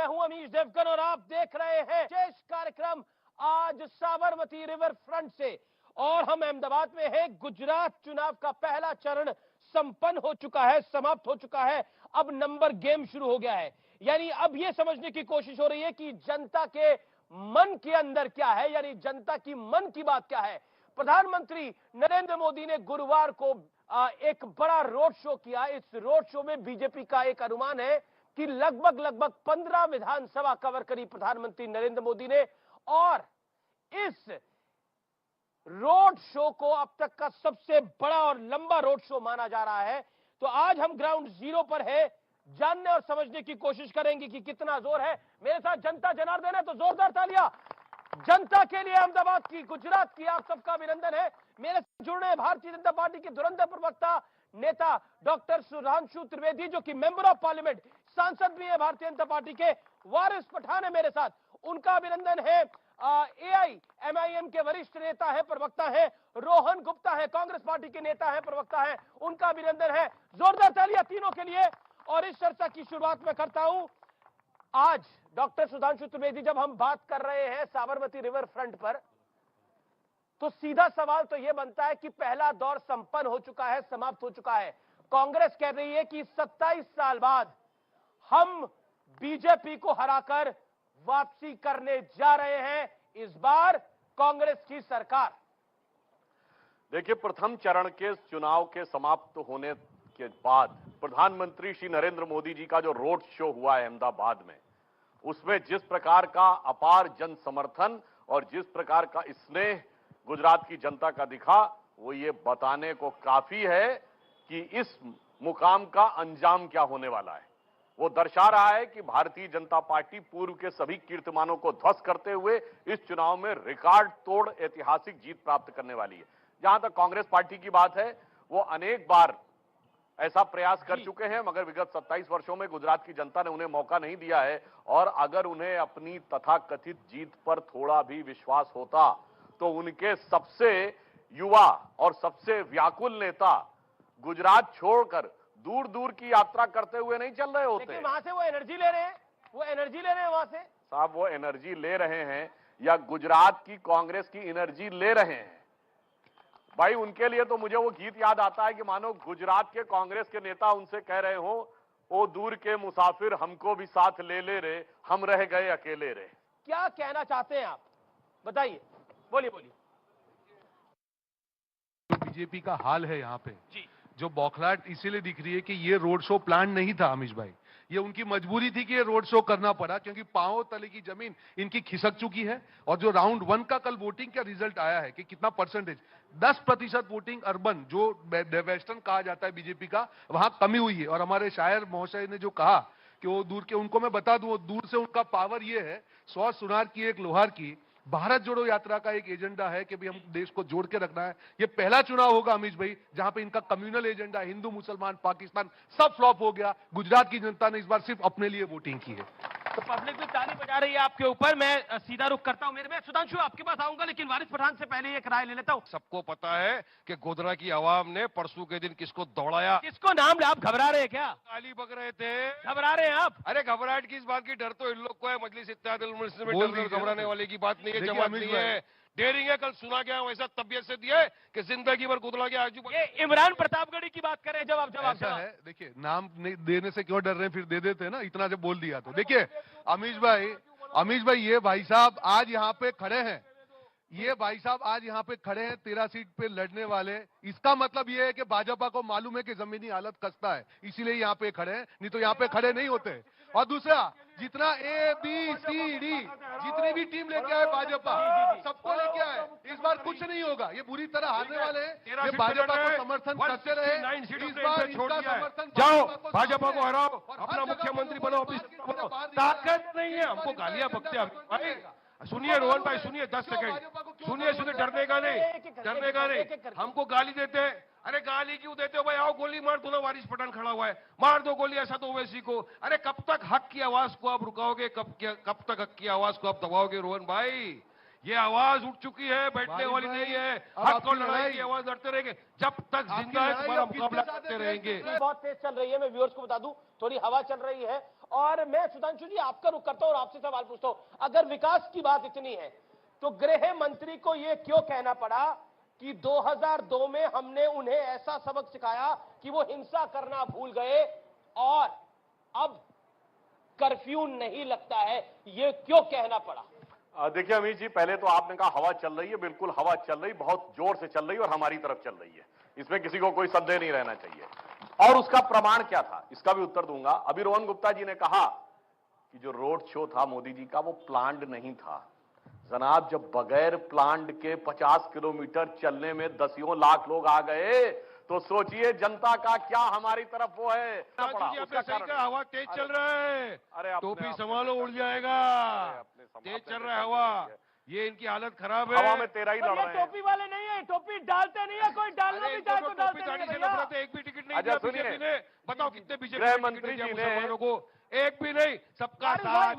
मैं हूं अमीश देवगन और आप देख रहे हैं विशेष कार्यक्रम आज साबरमती रिवर फ्रंट से। और हम अहमदाबाद में हैं। गुजरात चुनाव का पहला चरण संपन्न हो चुका है, समाप्त हो चुका है। अब नंबर गेम शुरू हो गया है। यानी अब यह समझने की कोशिश हो रही है कि जनता के मन के अंदर क्या है, यानी जनता की मन की बात क्या है। प्रधानमंत्री नरेंद्र मोदी ने गुरुवार को एक बड़ा रोड शो किया। इस रोड शो में बीजेपी का एक अनुमान है कि लगभग 15 विधानसभा कवर करी प्रधानमंत्री नरेंद्र मोदी ने। और इस रोड शो को अब तक का सबसे बड़ा और लंबा रोड शो माना जा रहा है। तो आज हम ग्राउंड जीरो पर है, जानने और समझने की कोशिश करेंगे कि कितना जोर है। मेरे साथ जनता जनार्दन है, तो जोरदार तालियां जनता के लिए, अहमदाबाद की, गुजरात की, आप सबका अभिनंदन है। मेरे साथ जुड़ रहे भारतीय जनता पार्टी के धुरंधर प्रवक्ता नेता डॉक्टर सुधांशु त्रिवेदी, जो कि मेंबर ऑफ पार्लियामेंट, सांसद भी है भारतीय जनता पार्टी के। वारिस पठान है मेरे साथ, उनका अभिनंदन है। AIMIM के वरिष्ठ नेता है, प्रवक्ता है। रोहन गुप्ता है, कांग्रेस पार्टी के नेता है, प्रवक्ता है, उनका अभिनंदन है। जोरदार तालियां तीनों के लिए। और इस चर्चा की शुरुआत में करता हूं। आज डॉक्टर सुधांशु त्रिवेदी, जब हम बात कर रहे हैं साबरमती रिवर फ्रंट पर, तो सीधा सवाल तो यह बनता है कि पहला दौर संपन्न हो चुका है, समाप्त हो चुका है। कांग्रेस कह रही है कि 27 साल बाद हम बीजेपी को हराकर वापसी करने जा रहे हैं, इस बार कांग्रेस की सरकार। देखिए, प्रथम चरण के चुनाव के समाप्त होने के बाद प्रधानमंत्री श्री नरेंद्र मोदी जी का जो रोड शो हुआ है अहमदाबाद में, उसमें जिस प्रकार का अपार जन समर्थन और जिस प्रकार का स्नेह गुजरात की जनता का दिखा, वो ये बताने को काफी है कि इस मुकाम का अंजाम क्या होने वाला है। वो दर्शा रहा है कि भारतीय जनता पार्टी पूर्व के सभी कीर्तिमानों को ध्वस्त करते हुए इस चुनाव में रिकॉर्ड तोड़ ऐतिहासिक जीत प्राप्त करने वाली है। जहां तक कांग्रेस पार्टी की बात है, वो अनेक बार ऐसा प्रयास कर चुके हैं, मगर विगत 27 वर्षों में गुजरात की जनता ने उन्हें मौका नहीं दिया है। और अगर उन्हें अपनी तथाकथित जीत पर थोड़ा भी विश्वास होता तो उनके सबसे युवा और सबसे व्याकुल नेता गुजरात छोड़कर दूर दूर की यात्रा करते हुए नहीं चल रहे होते। लेकिन वहां से वो एनर्जी ले रहे हैं, वहां से। साहब, वो एनर्जी ले रहे हैं या गुजरात की कांग्रेस की एनर्जी ले रहे हैं? भाई, उनके लिए तो मुझे वो गीत याद आता है कि मानो गुजरात के कांग्रेस के नेता उनसे कह रहे हो, ओ दूर के मुसाफिर हमको भी साथ ले ले रे, हम रह गए अकेले रे। क्या कहना चाहते हैं आप, बताइए, बोलिए। बीजेपी का हाल है यहाँ पे जी, जो बौखलाहट इसीलिए दिख रही है कि ये रोड शो प्लान नहीं था अमीश भाई। ये उनकी मजबूरी थी कि ये रोड शो करना पड़ा, क्योंकि पांव तले की जमीन इनकी खिसक चुकी है। और जो राउंड 1 का कल वोटिंग का रिजल्ट आया है कि कितना परसेंटेज, 10% वोटिंग अर्बन, जो वेस्टर्न कहा जाता है बीजेपी का, वहां कमी हुई है। और हमारे शायर महोदय ने जो कहा कि वो दूर के, उनको मैं बता दूं, दूर से उनका पावर ये है, 100 सुनार की एक लोहार की। भारत जोड़ो यात्रा का एक एजेंडा है कि भाई हम देश को जोड़ के रखना है। ये पहला चुनाव होगा अमीश भाई जहां पे इनका कम्युनल एजेंडा, हिंदू मुसलमान पाकिस्तान सब फ्लॉप हो गया। गुजरात की जनता ने इस बार सिर्फ अपने लिए वोटिंग की है। तो पब्लिक भी ताली बजा रही है आपके ऊपर। मैं सीधा रुख करता हूं, मैं सुधांशु आपके पास आऊंगा, लेकिन वारिस पठान से पहले एक राय ले लेता हूं। सबको पता है कि गोधरा की आवाम ने परसों के दिन किसको दौड़ाया। किसको नाम ले, आप घबरा रहे हैं क्या? गाली बक रहे थे। घबरा रहे हैं आप? अरे घबराहट की इस बात की, डर तो इन लोग को है। मजलिस इत्तेहादुल मुस्लिमीन में डरने घबराने वाले की बात नहीं है, जवाब नहीं है। डेयरिंग है, कल सुना गया वैसा तबियत से दिया है कि जिंदगी भर गुदला के आजू। ये इमरान प्रतापगढ़ी की बात करें, जवाब है। देखिए, नाम नहीं देने से क्यों डर रहे हैं, फिर दे देते ना, इतना जब बोल दिया तो। देखिए अमीश भाई, ये भाई साहब आज यहाँ पे खड़े हैं, ये भाई साहब आज यहाँ पे खड़े हैं 13 सीट पे लड़ने वाले। इसका मतलब ये है कि भाजपा को मालूम है कि जमीनी हालत खस्ता है, इसीलिए यहाँ पे खड़े हैं, नहीं तो यहाँ पे खड़े नहीं होते। और दूसरा, जितना ABCD जितनी भी टीम लेके आए भाजपा, सबको लेके आए, इस बार कुछ नहीं होगा। ये बुरी तरह हारने वाले हैं। ये भाजपा को समर्थन करते रहे, इस बार इनका समर्थन, जाओ भाजपा को हराओ, अपना मुख्यमंत्री बनो, ताकत नहीं है। हमको गालियां बकते हैं। सुनिए रोहन भाई, सुनिए 10 सेकंड सुनिए, डरने का नहीं। हमको गाली देते हैं। अरे गाली क्यों देते हो भाई? आओ गोली मार दो ना, वारिस पठान खड़ा हुआ है, मार दो गोली, ऐसा तो ओवैसी को। अरे कब तक हक की आवाज को आप रुकाओगे? कब तक हक की आवाज को आप दबाओगे? रोहन भाई, ये आवाज उठ चुकी है, बैठने वाली नहीं है। हक और लड़ाई की आवाज लड़ते रहेंगे जब तक जिंदा है, तुम्हारा मुकाबला करते रहेंगे। बहुत तेज चल रही है, मैं व्यूअर्स को बता दूं, थोड़ी हवा चल रही है। और मैं सुधांशु जी आपका रुख करता हूं और आपसे सवाल पूछता हूं, अगर विकास की बात इतनी है तो गृह मंत्री को यह क्यों कहना पड़ा कि 2002 में हमने उन्हें ऐसा सबक सिखाया कि वो हिंसा करना भूल गए और अब कर्फ्यू नहीं लगता है, ये क्यों कहना पड़ा? देखिए अमित जी, पहले तो आपने कहा हवा चल रही है, बिल्कुल हवा चल रही, बहुत जोर से चल रही है और हमारी तरफ चल रही है, इसमें किसी को कोई संदेह नहीं रहना चाहिए। और उसका प्रमाण क्या था, इसका भी उत्तर दूंगा। अभी रोहन गुप्ता जी ने कहा कि जो रोड शो था मोदी जी का वो प्लान्ड नहीं था। जनाब, जब बगैर प्लान्ड के 50 किलोमीटर चलने में दसियों लाख लोग आ गए तो सोचिए जनता का क्या हमारी तरफ वो है। हवा तेज चल रहा है, अरे टोपी संभालो, उड़ जाएगा। तेज चल रहा है हवा, ये इनकी हालत खराब है। हवा में तेरा ही लड़ रहे हैं। टोपी वाले नहीं है, टोपी डालते नहीं है, कोई डालना भी चाहे तो डालते नहीं है भैया। एक भी टिकट नहीं दिया बीजेपी ने। बताओ कितने बीजेपी गृह मंत्री जी ने को, एक भी नहीं। सबका साथ,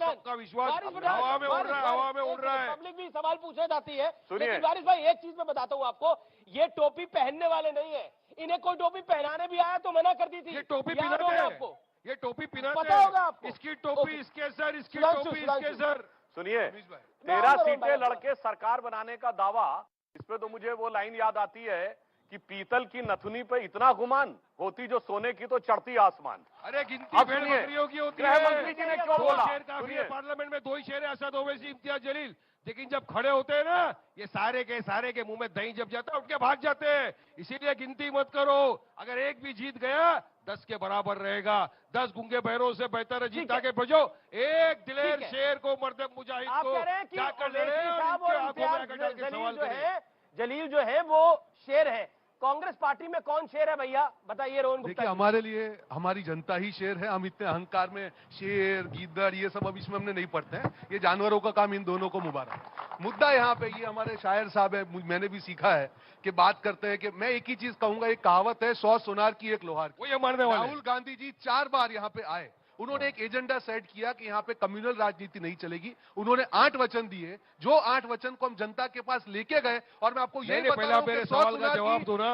सबका विश्वास हवा में उड़ रहा है, हवा में उड़ रहा है। पब्लिक भी सवाल पूछे जाती है। सुनिए लेकिन वारिस भाई, एक चीज मैं बताता हूँ आपको, ये टोपी पहनने वाले नहीं है, इन्हें कोई टोपी पहनाने भी आया तो मना कर दी थी। ये टोपी याद होगा आपको, ये टोपी पीना पता होगा आपको। इसकी टोपी इसके सर, इसकी टोपी इसके सर। सुनिए, 13 सीटें लड़के सरकार बनाने का दावा, इस पे तो मुझे वो लाइन याद आती है कि पीतल की नथुनी पे इतना गुमान, होती जो सोने की तो चढ़ती आसमान। अरे गिनती भेड़ बकरियों की होती है। गृह मंत्री जी ने क्यों बोला? पार्लियामेंट में 2 ही शेर है, असद ओवैसी, इम्तियाज जलील। लेकिन जब खड़े होते हैं ना, ये सारे के मुंह में दही जब जाता है उठ के भाग जाते हैं। इसीलिए गिनती मत करो, अगर एक भी जीत गया 10 के बराबर रहेगा। 10 गूंगे बहरों से बेहतर है जीता के बजो एक दिलेर शेर को, मर्द मुजाहिद को क्या कर रहे हैं। जलील जो है वो शेर है, कांग्रेस पार्टी में कौन शेर है भैया बताइए रोहन गुप्ता? देखिए, हमारे लिए हमारी जनता ही शेर है। हम इतने अहंकार में शेर गीदड़ ये सब अब इसमें हमने नहीं पढ़ते हैं, ये जानवरों का काम, इन दोनों को मुबारक। मुद्दा यहाँ पे ये हमारे शायर साहब है, मैंने भी सीखा है कि बात करते हैं कि मैं एक ही चीज कहूंगा, एक कहावत है, 100 सुनार की एक लोहार की। वो ये मानने वाले राहुल गांधी जी 4 बार यहाँ पे आए, उन्होंने एक एजेंडा सेट किया कि यहाँ पे कम्युनल राजनीति नहीं चलेगी। उन्होंने 8 वचन दिए, जो 8 वचन को हम जनता के पास लेके गए। और मैं आपको यही बता रहा हूं कि सवाल का जवाब दो ना।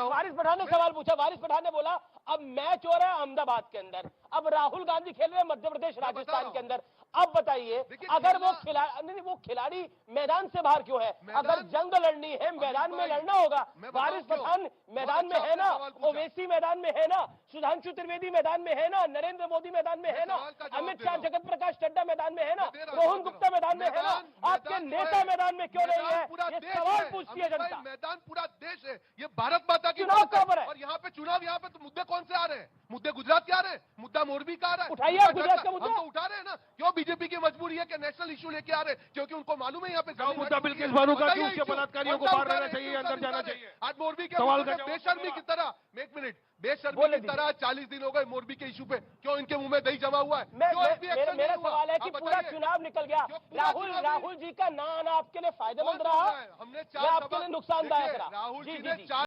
वारिस पठान ने सवाल पूछा, वारिस पठान ने बोला अब मैच हो रहा है अहमदाबाद के अंदर, अब राहुल गांधी खेल रहे हैं मध्य प्रदेश राजस्थान के अंदर। अब बताइए, अगर वो खिलाड़ी मैदान से बाहर क्यों है? अगर जंग लड़नी है मैदान में लड़ना होगा। वारिस पठान मैदान में है ना, ओवैसी मैदान में है ना, सुधांशु त्रिवेदी मैदान में है ना, नरेंद्र मोदी मैदान में है ना, अमित शाह, जगत प्रकाश नड्डा मैदान में है ना, रोहन गुप्ता मैदान में है ना, आपके नेता मैदान में क्यों नहीं है? ये सवाल पूछती है जनता। मैदान पूरा देश है, ये भारत माता की चुनाव कब है? और यहाँ पे चुनाव, यहाँ पे तो मुद्दे कौन से आ रहे हैं? मुद्दे गुजरात के आ रहे हैं, मुद्दा मोरबी का आ रहा है। उठाइए गुजरात का मुद्दा। हम तो उठा रहे हैं ना। क्यों बीजेपी की मजबूरी है कि नेशनल इशू लेके आ रहे हैं? क्योंकि उनको मालूम है यहाँ पे मुद्दा बिल्किस बानो का, क्यों उसके बलात्कारियों को बाहर रहना चाहिए, अंदर जाना चाहिए। आज मोरबी के सवाल का बेशर्मी की तरह, एक मिनट, बेशर्मी की तरह 40 दिन हो गए मोरबी के इशू पे, क्यों इनके मुंह में दही जमा हुआ है? मेरा सवाल है कि पूरा चुनाव निकल गया, राहुल जी का ना आना आपके लिए फायदेमंद रहा, हमने आपके लिए नुकसानदायक रहा? राहुल जी ने 4